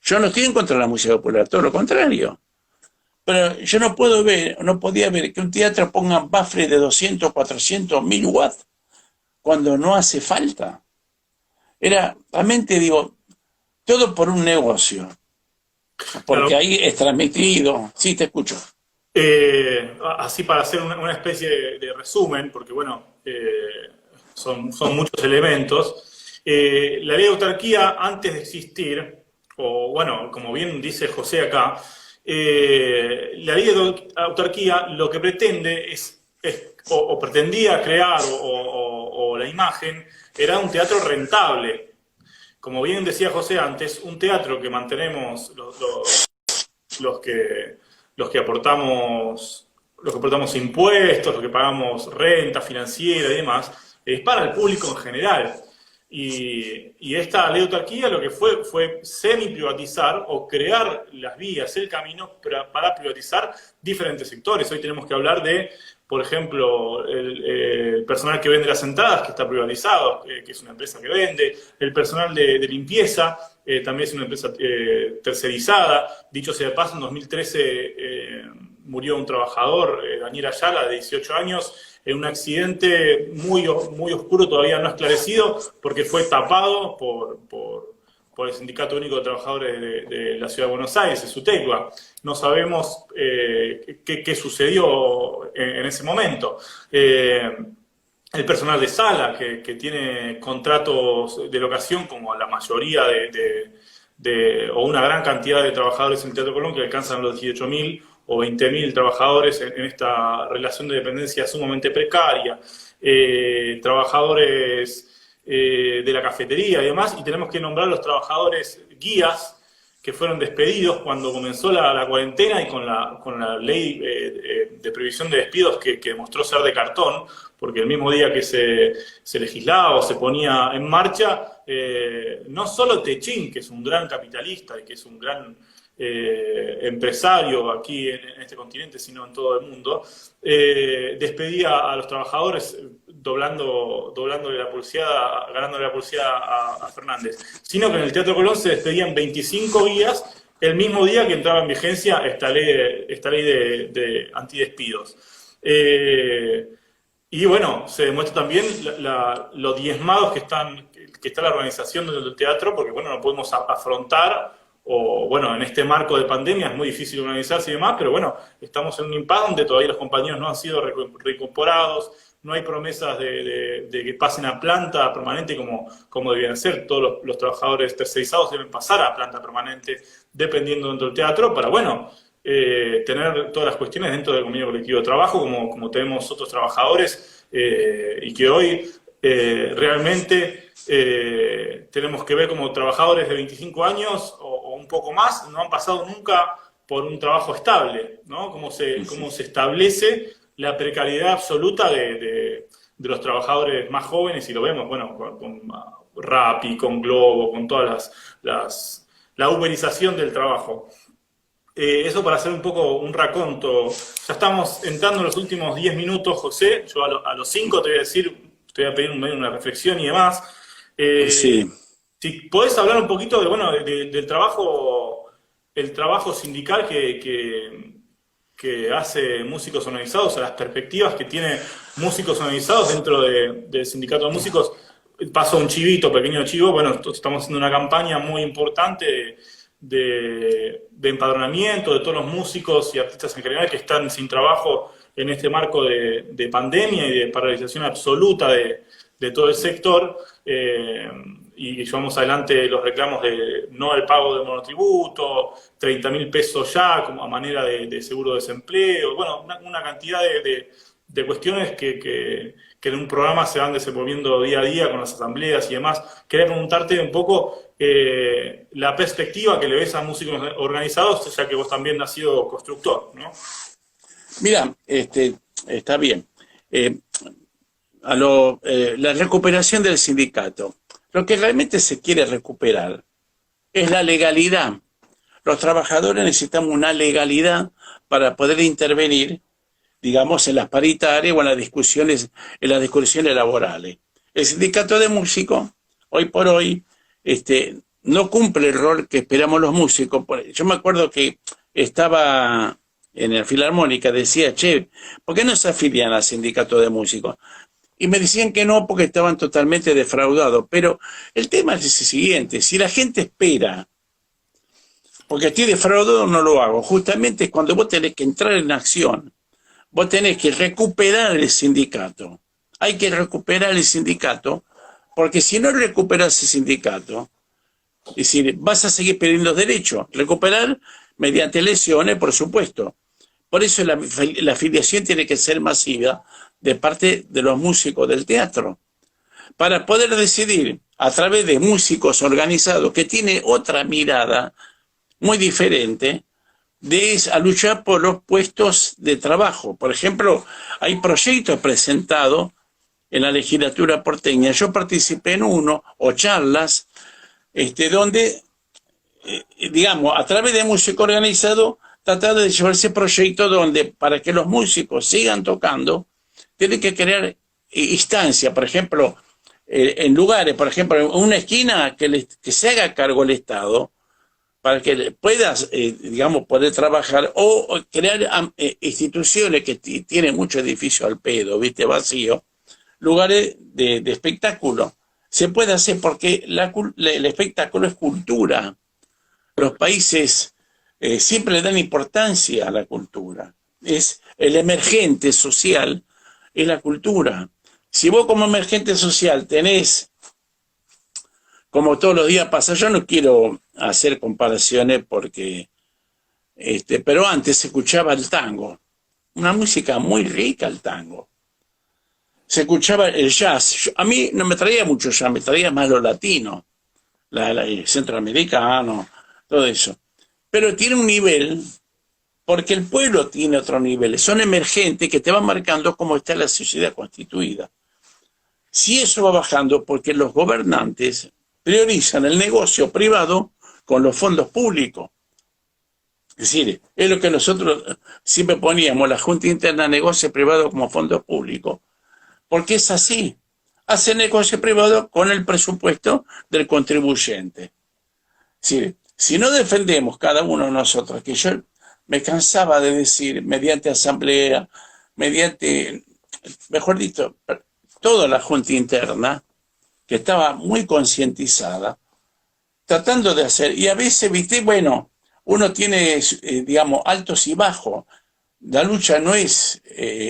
yo no estoy en contra de la música popular, todo lo contrario. Pero yo no podía ver que un teatro ponga baffles de 200, 400, 1000 watts cuando no hace falta. Era, realmente digo, todo por un negocio. Porque Claro. ahí es transmitido. Sí, te escucho. Así para hacer una especie de resumen, porque bueno, son muchos elementos. La ley de autarquía, antes de existir, o bueno, como bien dice José acá, la ley de autarquía lo que pretende o pretendía crear, o la imagen, era un teatro rentable. Como bien decía José antes, un teatro que mantenemos los que aportamos impuestos, los que pagamos renta financiera y demás, es para el público en general. Y esta ley de autarquía lo que fue semi-privatizar o crear las vías, el camino para privatizar diferentes sectores. Hoy tenemos que hablar de, por ejemplo, el personal que vende las entradas, que está privatizado, que es una empresa que vende, el personal de limpieza, también es una empresa tercerizada. Dicho sea de paso, en 2013 murió un trabajador, Daniel Ayala, de 18 años, en un accidente muy oscuro, todavía no esclarecido, porque fue tapado por el Sindicato Único de Trabajadores de la Ciudad de Buenos Aires, el SUTECBA. No sabemos qué sucedió en ese momento. El personal de sala, que tiene contratos de locación, como la mayoría o una gran cantidad de trabajadores en el Teatro Colón, que alcanzan los 18.000 o 20.000 trabajadores en esta relación de dependencia sumamente precaria, trabajadores de la cafetería y demás, y tenemos que nombrar los trabajadores guías que fueron despedidos cuando comenzó la cuarentena y con la ley de previsión de despidos que demostró ser de cartón, porque el mismo día que se legislaba o se ponía en marcha, no solo Techín, que es un gran capitalista y que es un gran empresario aquí en este continente, sino en todo el mundo, despedía a los trabajadores doblándole la pulseada, ganándole la pulseada a Fernández, sino que en el Teatro Colón se despedían 25 guías el mismo día que entraba en vigencia esta ley de antidespidos. Y bueno, se demuestra también lo diezmados que está la organización del teatro, porque bueno, no podemos afrontar, o bueno, en este marco de pandemia es muy difícil organizarse y demás, pero bueno, estamos en un impasse donde todavía los compañeros no han sido reincorporados, no hay promesas de que pasen a planta permanente como debían ser. Todos los trabajadores tercerizados deben pasar a planta permanente dependiendo dentro del teatro para, bueno, tener todas las cuestiones dentro del convenio colectivo de trabajo como tenemos otros trabajadores y que hoy realmente tenemos que ver como trabajadores de 25 años o un poco más no han pasado nunca por un trabajo estable, ¿no? Cómo se establece la precariedad absoluta de los trabajadores más jóvenes, y lo vemos, bueno, con Rappi, con Globo, con todas la uberización del trabajo. Eso para hacer un poco un raconto. Ya estamos entrando en los últimos 10 minutos, José. Yo a los 5 te voy a decir, te voy a pedir una reflexión y demás. Sí. Si podés hablar un poquito de, bueno, del trabajo, el trabajo sindical que hace Músicos Organizados, a las perspectivas que tiene Músicos Organizados dentro del Sindicato de Músicos. Paso un chivito, pequeño chivo. Bueno, estamos haciendo una campaña muy importante de empadronamiento de todos los músicos y artistas en general que están sin trabajo en este marco de pandemia y de paralización absoluta de todo el sector, y llevamos adelante los reclamos de no al pago de monotributo, 30.000 pesos ya como a manera de seguro de desempleo, bueno, una cantidad de cuestiones que en un programa se van desenvolviendo día a día con las asambleas y demás. Quería preguntarte un poco la perspectiva que le ves a músicos organizados, ya que vos también has sido constructor, ¿no? Mira, está bien. La recuperación del sindicato. Lo que realmente se quiere recuperar es la legalidad. Los trabajadores necesitamos una legalidad para poder intervenir, digamos, en las paritarias o en las discusiones laborales. El sindicato de músicos, hoy por hoy, no cumple el rol que esperamos los músicos. Yo me acuerdo que estaba en la Filarmónica, decía, che, ¿por qué no se afilian al sindicato de músicos? Y me decían que no, porque estaban totalmente defraudados. Pero el tema es el siguiente: si la gente espera, porque estoy defraudado, no lo hago. Justamente cuando vos tenés que entrar en acción, vos tenés que recuperar el sindicato. Hay que recuperar el sindicato, porque si no recuperas el sindicato, es decir, vas a seguir perdiendo derechos. Recuperar mediante lesiones, por supuesto. Por eso la afiliación tiene que ser masiva de parte de los músicos del teatro, para poder decidir a través de músicos organizados que tiene otra mirada muy diferente a luchar por los puestos de trabajo. Por ejemplo, hay proyectos presentados en la legislatura porteña. Yo participé en uno, o charlas, donde, digamos, a través de músico organizado, tratar de llevar ese proyecto donde, para que los músicos sigan tocando, tienen que crear instancias, por ejemplo, en lugares, por ejemplo, en una esquina que se haga cargo el Estado, para que puedas, digamos, poder trabajar, o crear instituciones que tienen mucho edificio al pedo, ¿viste? Vacío, lugares de espectáculo. Se puede hacer porque el espectáculo es cultura. Los países siempre le dan importancia a la cultura. Es el emergente social, es la cultura. Si vos como emergente social tenés, como todos los días pasa, yo no quiero hacer comparaciones porque, pero antes se escuchaba el tango, una música muy rica el tango. Se escuchaba el jazz. A mí no me traía mucho jazz, me traía más lo latino, el centroamericano, todo eso. Pero tiene un nivel, porque el pueblo tiene otro nivel. Son emergentes que te van marcando cómo está la sociedad constituida. Si eso va bajando, porque los gobernantes priorizan el negocio privado con los fondos públicos. Es decir, es lo que nosotros siempre poníamos, la Junta Interna de Negocio Privado como fondos públicos. Porque es así. Hace negocio privado con el presupuesto del contribuyente. Es decir, si no defendemos cada uno de nosotros, que yo me cansaba de decir mediante asamblea, mediante, mejor dicho, toda la Junta Interna, que estaba muy concientizada, tratando de hacer, y a veces, viste, bueno, uno tiene, digamos, altos y bajos. La lucha no es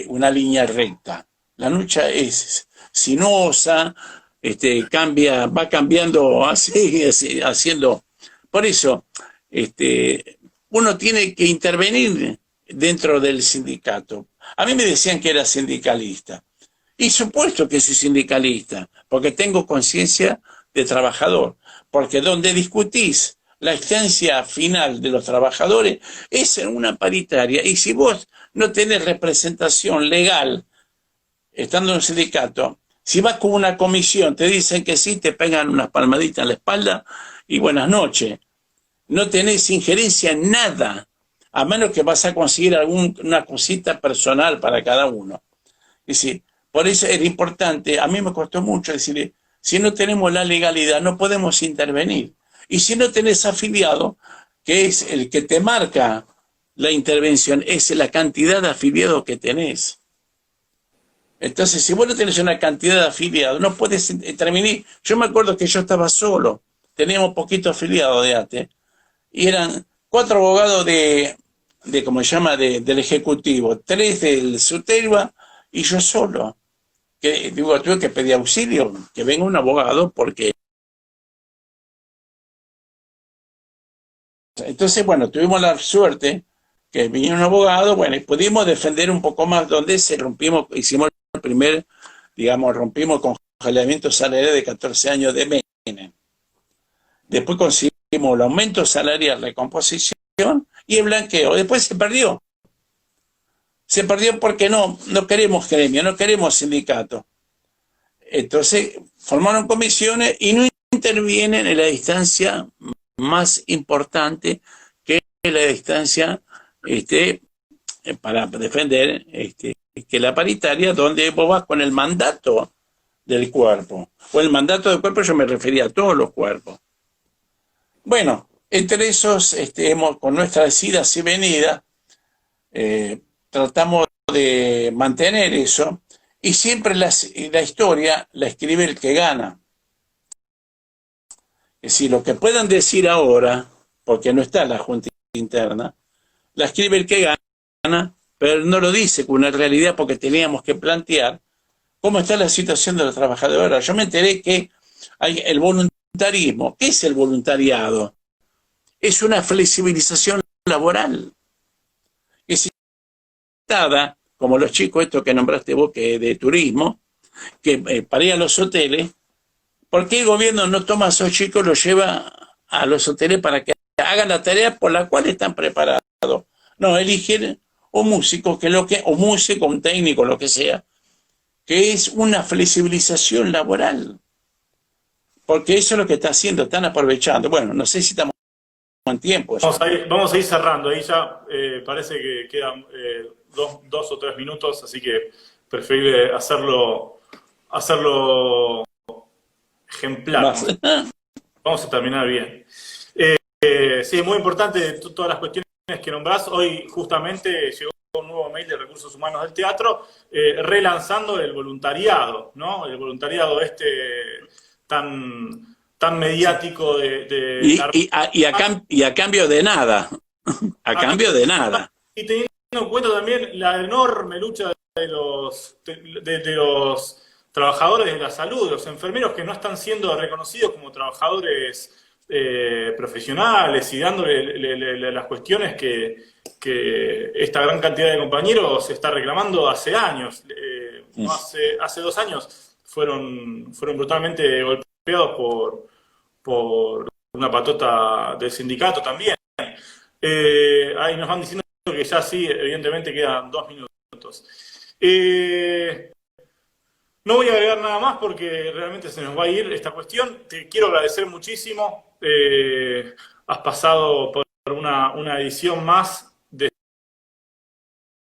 una línea recta, la lucha es sinuosa, va cambiando así, haciendo. Por eso, uno tiene que intervenir dentro del sindicato. A mí me decían que era sindicalista. Y supuesto que soy sindicalista, porque tengo conciencia de trabajador, porque donde discutís la estancia final de los trabajadores es en una paritaria, y si vos no tenés representación legal estando en un sindicato, si vas con una comisión, te dicen que sí, te pegan unas palmaditas en la espalda y buenas noches. No tenés injerencia en nada, a menos que vas a conseguir alguna cosita personal para cada uno. Es decir, por eso era importante, a mí me costó mucho decirle, si no tenemos la legalidad no podemos intervenir. Y si no tenés afiliado, que es el que te marca la intervención, es la cantidad de afiliados que tenés. Entonces, si vos no tenés una cantidad de afiliados, no puedes intervenir. Yo me acuerdo que yo estaba solo, teníamos poquito afiliado de ATE, y eran 4 abogados ¿cómo se llama?, del Ejecutivo, 3 del SUTELBA y yo solo. Que digo, tuve que pedir auxilio, que venga un abogado, porque... Entonces, bueno, tuvimos la suerte que vino un abogado, bueno, y pudimos defender un poco más, donde hicimos el primer, digamos, rompimos el congelamiento salarial de 14 años de Menem. Después conseguimos el aumento salarial, recomposición y el blanqueo. Después se perdió. Se perdió porque no queremos gremio, no queremos sindicato. Entonces formaron comisiones y no intervienen en la distancia más importante, que es la distancia para defender que la paritaria, donde vos vas con el mandato del cuerpo. O el mandato del cuerpo, yo me refería a todos los cuerpos. Bueno, entre esos, con nuestras idas y venidas, tratamos de mantener eso, y siempre la historia la escribe el que gana. Es decir, lo que puedan decir ahora, porque no está la Junta Interna, la escribe el que gana, pero no lo dice con una realidad, porque teníamos que plantear cómo está la situación de los trabajadores. Yo me enteré que hay el voluntarismo. ¿Qué es el voluntariado? Es una flexibilización laboral. Es como los chicos estos que nombraste vos, que de turismo, que para ir a los hoteles. ¿Por qué el gobierno no toma a esos chicos y los lleva a los hoteles para que hagan la tarea por la cual están preparados? No, eligen un músico, o músico, un técnico, lo que sea, que es una flexibilización laboral. Porque eso es lo que está haciendo, están aprovechando. Bueno, no sé si estamos en tiempo. Vamos a ir cerrando, ahí ya parece que quedan 2 o 3 minutos, así que preferible hacerlo ejemplar. Vamos a terminar bien. Sí, es muy importante todas las cuestiones que nombrás. Hoy justamente llegó un nuevo mail de Recursos Humanos del Teatro relanzando el voluntariado, ¿no? El voluntariado tan mediático y a cambio de nada. A cambio de nada. Y teniendo en cuenta también la enorme lucha de los trabajadores de la salud, los enfermeros que no están siendo reconocidos como trabajadores profesionales, y dándole las cuestiones que esta gran cantidad de compañeros está reclamando hace años. Hace 2 años fueron brutalmente golpeados por una patota del sindicato también. Ahí nos van diciendo que ya sí, evidentemente quedan 2 minutos. No voy a agregar nada más porque realmente se nos va a ir esta cuestión. Te quiero agradecer muchísimo. Has pasado por una edición más de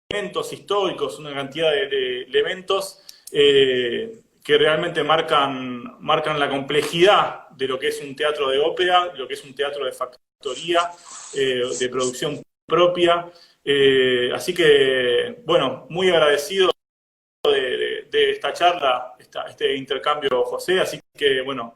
elementos históricos, una cantidad de elementos que realmente marcan la complejidad de lo que es un teatro de ópera, lo que es un teatro de factoría, de producción propia, Así que, bueno, muy agradecido de esta charla, este intercambio, José. Así que, bueno,